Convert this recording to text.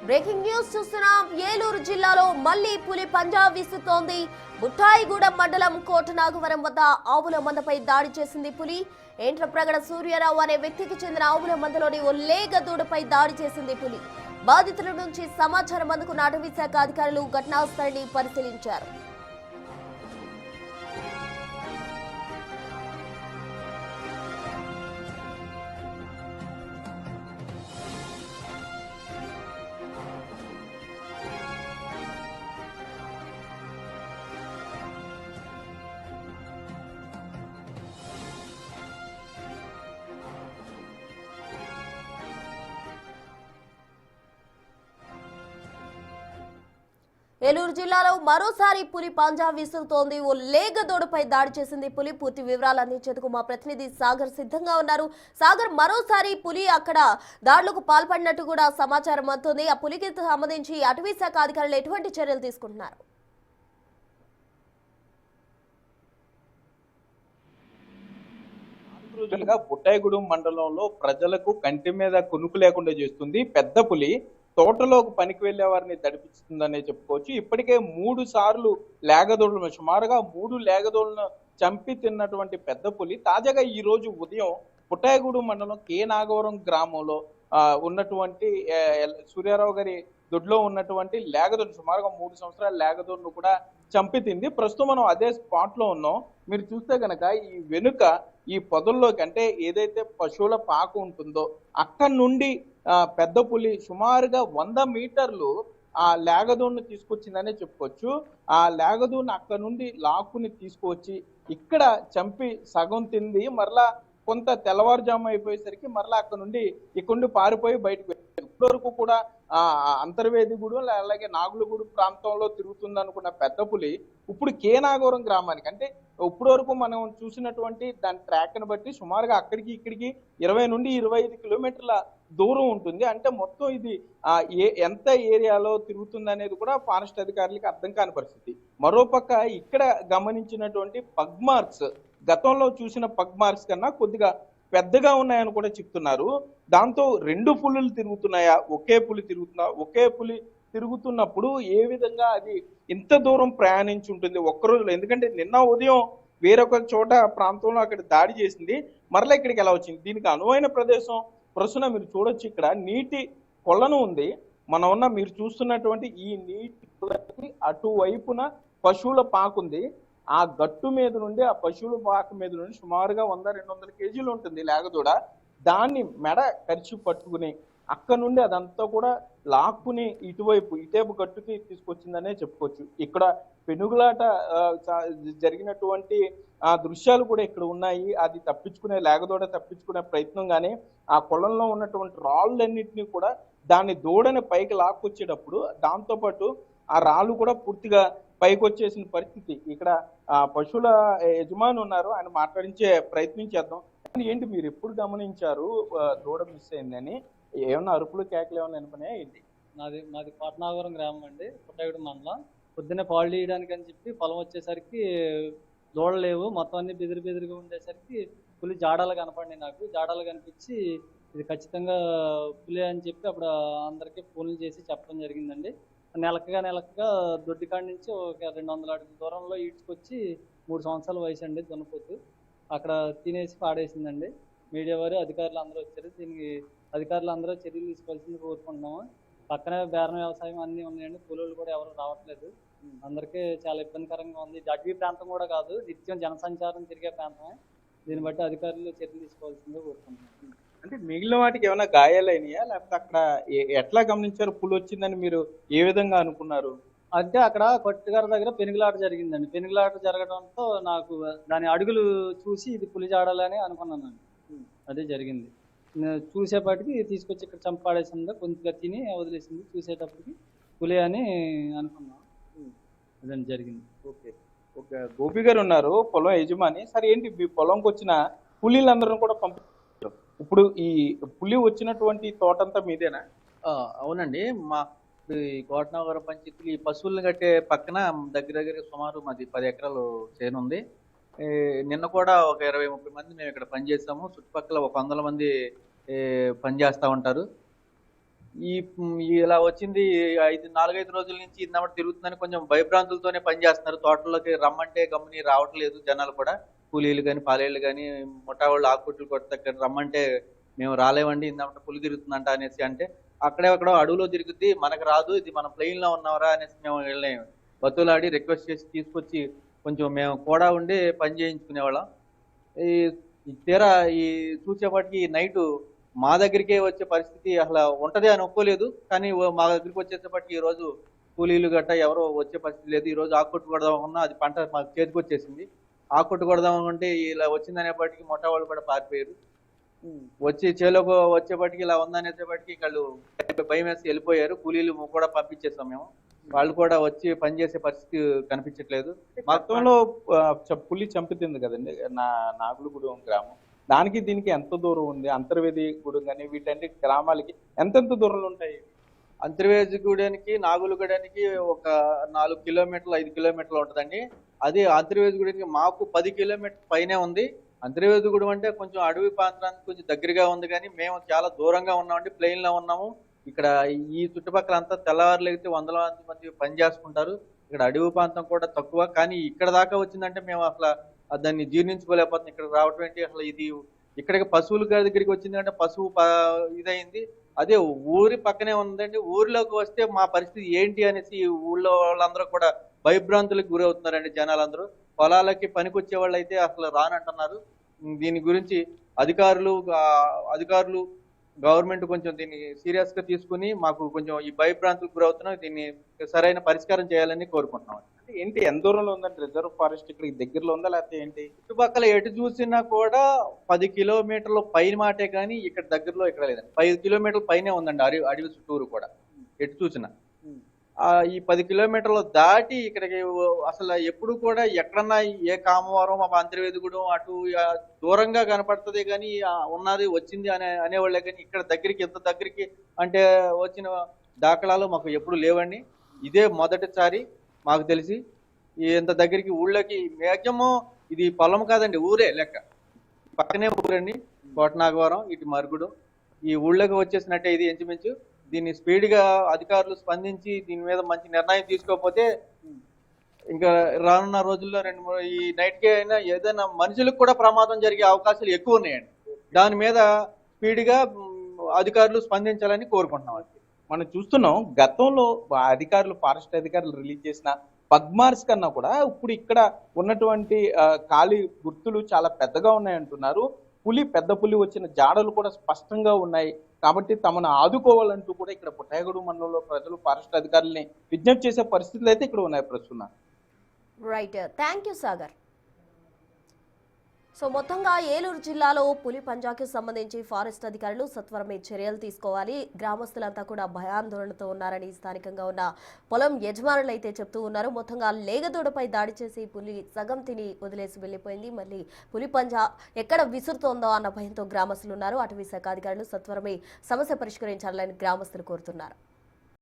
Breaking news చూస్తున్నాం. ఏలూరు జిల్లాలో మళ్లీ పులి పంజా విసుతోంది. బుట్టాయిగూడెం మండలం కోటనాగవరం వద్ద ఆవుల మందపై దాడి చేసింది పులి. ఏంట్రప్రగడ సూర్యారావు అనే వ్యక్తికి చెందిన ఆవుల మందలోని ఓ లేగ దూడపై దాడి చేసింది పులి. బాధితుల నుంచి సమాచారం అందుకున్న అటవీ శాఖ అధికారులు ఘటనా స్థలిని పరిశీలించారు. ఏలూరు జిల్లాలో మరోసారి పులి పంజా విసురుతోంది. ఓ లేగ దూడపై దాడి చేసింది పులి. పూర్తి వివరాలు అందించేందుకు మా ప్రతినిధి సాగర్ సిద్ధంగా ఉన్నారు. సాగర్, మరోసారి పులి అక్కడ దాడులకు పాల్పడినట్టు కూడా సమాచారం అందుతుంది. ఆ పులికి సంబంధించి అటవీ శాఖ అధికారులు ఎటువంటి చర్యలు తీసుకుంటున్నారు? బుట్టాయిగూడెం మండలంలో ప్రజలకు కంటి మీద కునుకు లేకుండా చేస్తుంది పెద్ద పులి. తోటలోకి పనికి వెళ్లే వారిని తడిపిస్తుందనే చెప్పుకోవచ్చు. ఇప్పటికే 3 సార్లు లేగదోళ్లను, సుమారుగా 3 లేగదోళ్లను చంపి తిన్నటువంటి పెద్ద పులి తాజాగా ఈ రోజు ఉదయం బుట్టాయిగూడెం మండలం కే నాగవరం గ్రామంలో ఉన్నటువంటి సూర్యారావు గారి దొడ్లో ఉన్నటువంటి లేగదోడు, సుమారుగా 3 సంవత్సరాల లేగదోడును కూడా చంపి తింది. ప్రస్తుతం మనం అదే స్పాట్ లో ఉన్నాం. మీరు చూస్తే కనుక ఈ వెనుక ఈ పొదల్లోకి, అంటే ఏదైతే పశువుల పాకు ఉంటుందో అక్కడి నుండి పెద్ద పులి సుమారుగా 100 మీటర్లు ఆ లేగదూడను తీసుకొచ్చిందనే చెప్పుకోవచ్చు. ఆ లేగదూడను అక్కడ నుండి లాక్కుని తీసుకువచ్చి ఇక్కడ చంపి సగం తింది. మరలా కొంత తెల్లవారుజాము అయిపోయేసరికి మరలా అక్కడ నుండి పారిపోయి బయటకు వెళ్ళింది. ఇప్పటివరకు కూడా అంతర్వేదిగూడెం అలాగే నాగులగూడెం ప్రాంతంలో తిరుగుతుంది అనుకున్న పెద్ద పులి ఇప్పుడు కే నాగవరం గ్రామానికి, అంటే ఇప్పటి వరకు మనం చూసినటువంటి దాని ట్రాక్ ని బట్టి సుమారుగా అక్కడికి ఇక్కడికి 20 నుండి 25 కిలోమీటర్ల దూరం ఉంటుంది. అంటే మొత్తం ఇది ఎంత ఏరియాలో తిరుగుతుంది అనేది కూడా ఫారెస్ట్ అధికారులకు అర్థం కాని పరిస్థితి. మరోపక్క ఇక్కడ గమనించినటువంటి పగ్ మార్క్స్ గతంలో చూసిన పగ్ మార్క్స్ కన్నా కొద్దిగా పెద్దగా ఉన్నాయని కూడా చెప్తున్నారు. దాంతో 2 పులులు తిరుగుతున్నాయా, ఒకే పులి తిరుగుతున్నప్పుడు ఏ విధంగా అది ఇంత దూరం ప్రయాణించి ఉంటుంది ఒక్క రోజులో? ఎందుకంటే నిన్న ఉదయం వేరొక చోట ప్రాంతంలో అక్కడ దాడి చేసింది, మరలా ఇక్కడికి ఎలా వచ్చింది? దీనికి అనువైన ప్రదేశం ప్రస్తుతం మీరు చూడొచ్చు. ఇక్కడ నీటి కొలను ఉంది. మీరు చూస్తున్నటువంటి ఈ నీటి అటువైపున పశువుల పాకుంది. ఆ గట్టు మీద నుండి, ఆ పశువుల పాక మీద నుండి సుమారుగా 100-200 కేజీలు ఉంటుంది లేగదూడ. దాన్ని మెడ కరిచి పట్టుకుని అక్కడ నుండి అదంతా కూడా లాక్కుని ఇటేపు గట్టుకి తీసుకొచ్చిందనే చెప్పుకోవచ్చు. ఇక్కడ పెనుగులాట జరిగినటువంటి ఆ దృశ్యాలు కూడా ఇక్కడ ఉన్నాయి. అది లేగదూడ తప్పించుకునే ప్రయత్నం కానీ, ఆ కొలంలో ఉన్నటువంటి రాళ్ళన్నింటినీ కూడా దాన్ని దూడని పైకి లాక్కొచ్చేటప్పుడు దాంతోపాటు ఆ రాళ్ళు కూడా పూర్తిగా పైకి వచ్చేసిన పరిస్థితి. ఇక్కడ పశువుల యజమాని ఉన్నారు, ఆయన మాట్లాడించే ప్రయత్నం చేద్దాం. ఏంటి మీరు ఎప్పుడు గమనించారు దూడ మిస్ అయిందని? ఏమన్నా అరుపులు కేకలు ఏమన్నా వినపనే ఏంటి? మాది కోటనాగవరం గ్రామం అండి, పుట్టాయిగూడెం మండలం. పొద్దున్నే పాలు తీయడానికి అని చెప్పి పొలం వచ్చేసరికి దూడలు లేవు, మొత్తం అన్ని బెదిరిగా ఉండేసరికి పులి జాడాలు కనపడి నాకు జాడాలు కనిపించి ఇది ఖచ్చితంగా పులి అని చెప్పి అప్పుడు అందరికీ ఫోన్లు చేసి చెప్పడం జరిగిందండి. నెలకగా దొడ్డికాడి నుంచి ఒక 200 అడుగుల దూరంలో ఈడ్చుకొచ్చి 3 సంవత్సరాల వయసు అండి దున్నపోతు అక్కడ తినేసి పాడేసిందండి. మీడియా వారు అధికారులు అందరూ వచ్చారు. దీనికి అధికారులు అందరూ చర్యలు తీసుకోవాల్సింది కోరుకుంటున్నాము. పక్కనే బేరం వ్యవసాయం అన్నీ ఉన్నాయండి, కూలీలు కూడా ఎవరు రావట్లేదు. అందరికీ చాలా ఇబ్బందికరంగా ఉంది. ఇది అటవీ ప్రాంతం కూడా కాదు, నిత్యం జనసంచారం తిరిగే ప్రాంతమే. దీన్ని బట్టి అధికారులు చర్యలు తీసుకోవాల్సిందే కోరుకుంటున్నాం. అంటే మిగిలిన వాటికి ఏమైనా గాయాలైనాయా, లేకపోతే అక్కడ ఎట్లా గమనించారు పులి వచ్చిందని మీరు ఏ విధంగా అనుకున్నారు? అంటే అక్కడ కొట్టుగారి దగ్గర పెనుగులాట జరిగిందండి. పెనుగులాట జరగడంతో నాకు దాని అడుగులు చూసి ఇది పులి జాడాలని అనుకున్నానండి. అదే జరిగింది. చూసేపటికి తీసుకొచ్చి ఇక్కడ చంపాడేసింది, కొంచెంగా తిని వదిలేసింది. చూసేటప్పటికి పులి అని అనుకున్నాం. అదండి జరిగింది. Okay okay. గోపి గారు ఉన్నారు, పొలం యజమాని. సరే, ఏంటి మీ పొలంకి వచ్చిన పులిలందరూ కూడా పంపించారు. ఇప్పుడు ఈ పులి వచ్చినటువంటి తోటంతా మీదేనా? అవునండి. ఈ కోటనాగవరం పంచాయతీలు ఈ పశువులను కట్టే పక్కన దగ్గర సుమారు మాది 10 ఎకరాలు చేను ఉంది. నిన్న కూడా ఒక 20-30 మంది మేము ఇక్కడ పనిచేస్తాము. చుట్టుపక్కల ఒక 100 మంది పనిచేస్తూ ఉంటారు. ఇలా వచ్చింది 4-5 రోజుల నుంచి ఇందమ్మటి తిరుగుతుందని కొంచెం భయభ్రాంతులతోనే పనిచేస్తున్నారు. తోటల్లోకి రమ్మంటే గమ్ముని రావట్లేదు జనాలు కూడా. కూలీలు కానీ పాలేళ్ళు కానీ ముఠా వాళ్ళు ఆకుకొట్లు కొట్టక రమ్మంటే మేము రాలేమండి, ఇందమ్మట పులి తిరుగుతుందంట అనేసి అంటే అక్కడెక్కడో అడవిలో తిరుగుద్ది, మనకు రాదు, ఇది మన ప్లెయిన్ లో ఉన్నావరా అనేసి మేము వెళ్ళి బతులాడి రిక్వెస్ట్ చేసి తీసుకొచ్చి కొంచెం మేము కూడా ఉండి పని చేయించుకునేవాళ్ళం. ఈ ఈ తీరా ఈ చూసేపాటికి నైట్ మా దగ్గరికే వచ్చే పరిస్థితి అసలు ఉంటది అని ఒప్పుకోలేదు. కానీ మా దగ్గరికి వచ్చేసేపటికి ఈ రోజు కూలీలు గట్ట ఎవరో వచ్చే పరిస్థితి లేదు. ఈ రోజు ఆకుకొట్టు కొడదామన్నా అది పంట మాకు చేతికి వచ్చేసింది. ఆకుకొట్టు కొడదామంటే ఇలా వచ్చిందనేపాటికి మొట్ట వాళ్ళు కూడా పారిపోయారు. వచ్చి చేలోకి వచ్చేపాటికి ఇలా ఉందనేసేపాటికి వాళ్ళు భయం వేసి వెళ్ళిపోయారు. కూలీలు కూడా పంపించేసాం మేము. వాళ్ళు కూడా వచ్చి పనిచేసే పరిస్థితి కనిపించట్లేదు. మొత్తంలో పులి చంపుతుంది కదండి నాగులగూడెం గ్రామం, దానికి దీనికి ఎంత దూరం ఉంది? అంతర్వేది గూడెం కానీ వీటన్ని గ్రామాలకి ఎంతెంత దూరంలో ఉంటాయి? అంతర్వేది గూడెనికి నాగులగూడెనికి ఒక 4 కిలోమీటర్లు 5 కిలోమీటర్లు ఉంటుందండి. అదే అంతర్వేది గూడెనికి మాకు 10 కిలోమీటర్ పైనే ఉంది. అంతర్వేది గూడెం అంటే కొంచెం అడవి ప్రాంతానికి కొంచెం దగ్గరగా ఉంది, కానీ మేము చాలా దూరంగా ఉన్నామండి, ప్లెయిన్ లో ఉన్నాము. ఇక్కడ ఈ చుట్టుపక్కల అంతా తెల్లవారులైతే వందల మంది పని చేసుకుంటారు. ఇక్కడ అడవి ప్రాంతం కూడా తక్కువ, కానీ ఇక్కడ దాకా వచ్చిందంటే మేము అసలు దాన్ని జీర్ణించుకోలేకపోతున్నాం. ఇక్కడ రావటం ఏంటి అసలు, ఇది ఇక్కడికి పశువుల దగ్గరికి వచ్చింది అంటే పశువు ఇదైంది. అదే ఊరి పక్కనే ఉందండి, ఊరిలోకి వస్తే మా పరిస్థితి ఏంటి అనేసి ఊళ్ళో వాళ్ళందరూ కూడా భయభ్రాంతులకు గురవుతున్నారండి. జనాలందరూ పొలాలకి పనికొచ్చే వాళ్ళు అయితే అసలు రానంటున్నారు. దీని గురించి అధికారులు గవర్నమెంట్ కొంచెం దీన్ని సీరియస్ గా తీసుకుని మాకు కొంచెం ఈ భయభ్రాంతులకు గురవుతున్నాం, దీన్ని సరైన పరిష్కారం చేయాలని కోరుకుంటున్నాం. ఏంటి ఎంత దూరంలో ఉందంటే రిజర్వ్ ఫారెస్ట్ ఇక్కడ దగ్గరలో ఉందా లేకపోతే ఏంటి? చుట్టుపక్కల ఎటు చూసినా కూడా 10 కిలోమీటర్ల పైన మాటే, కానీ ఇక్కడ దగ్గరలో ఇక్కడ లేదండి. 5 కిలోమీటర్ల పైనే ఉందండి అడవి చుట్టూరు కూడా ఎటు చూసినా. ఈ 10 కిలోమీటర్లు దాటి ఇక్కడికి అసలు ఎప్పుడు కూడా ఎక్కడన్నా ఏ కామవరం అంతర్వేదిగూడెం అటు దూరంగా కనపడుతుంది, కానీ ఉన్నది వచ్చింది అనేవాళ్ళే, కానీ ఇక్కడ దగ్గరికి ఎంత దగ్గరికి అంటే వచ్చిన దాఖలాలు మాకు ఎప్పుడు లేవండి. ఇదే మొదటిసారి మాకు తెలిసి ఇంత దగ్గరికి ఊళ్ళోకి. మ్యాక్సిమం ఇది పొలం కాదండి, ఊరే లెక్క, పక్కనే ఊరండి. కోటనాగవరం ఇటు మరుగుడు ఈ ఊళ్ళోకి వచ్చేసినట్టే ఇది ఇంచుమించు. దీన్ని స్పీడ్ గా అధికారులు స్పందించి దీని మీద మంచి నిర్ణయం తీసుకోకపోతే ఇంకా రానున్న రోజుల్లో ఈ నైట్ కే అయినా ఏదైనా మనుషులకు కూడా ప్రమాదం జరిగే అవకాశాలు ఎక్కువ ఉన్నాయండి. దాని మీద స్పీడ్ గా అధికారులు స్పందించాలని కోరుకుంటున్నాం. మనం చూస్తున్నాం గతంలో అధికారులు ఫారెస్ట్ అధికారులు రిలీజ్ చేసిన పగ్మార్స్ కన్నా కూడా ఇప్పుడు ఇక్కడ ఉన్నటువంటి ఖాళీ గుర్తులు చాలా పెద్దగా ఉన్నాయంటున్నారు. పెద్ద పులి వచ్చిన జాడలు కూడా స్పష్టంగా ఉన్నాయి. కాబట్టి తమను ఆదుకోవాలంటూ కూడా ఇక్కడ పుట్టాయగూడెం మండలంలో ప్రజలు ఫారెస్ట్ అధికారులని విజ్ఞప్తి చేసే పరిస్థితులు అయితే ఇక్కడ ఉన్నాయి ప్రస్తుతం. Right, thank you Sagar. So మొత్తంగా ఏలూరు జిల్లాలో పులి పంజాకి సంబంధించి ఫారెస్ట్ అధికారులు సత్వరమే చర్యలు తీసుకోవాలి. గ్రామస్తులంతా కూడా భయాందోళనతో ఉన్నారని స్థానికంగా ఉన్న పొలం యజమానులు అయితే చెప్తూ ఉన్నారు. మొత్తంగా లేగదూడపై దాడి చేసి పులి సగం తిని వదిలేసి వెళ్లిపోయింది. మళ్ళీ పులి పంజా ఎక్కడ విసురుతోందో అన్న భయంతో గ్రామస్తులు ఉన్నారు. అటవీ శాఖ అధికారులు సత్వరమే సమస్య పరిష్కరించాలని గ్రామస్తులు కోరుతున్నారు.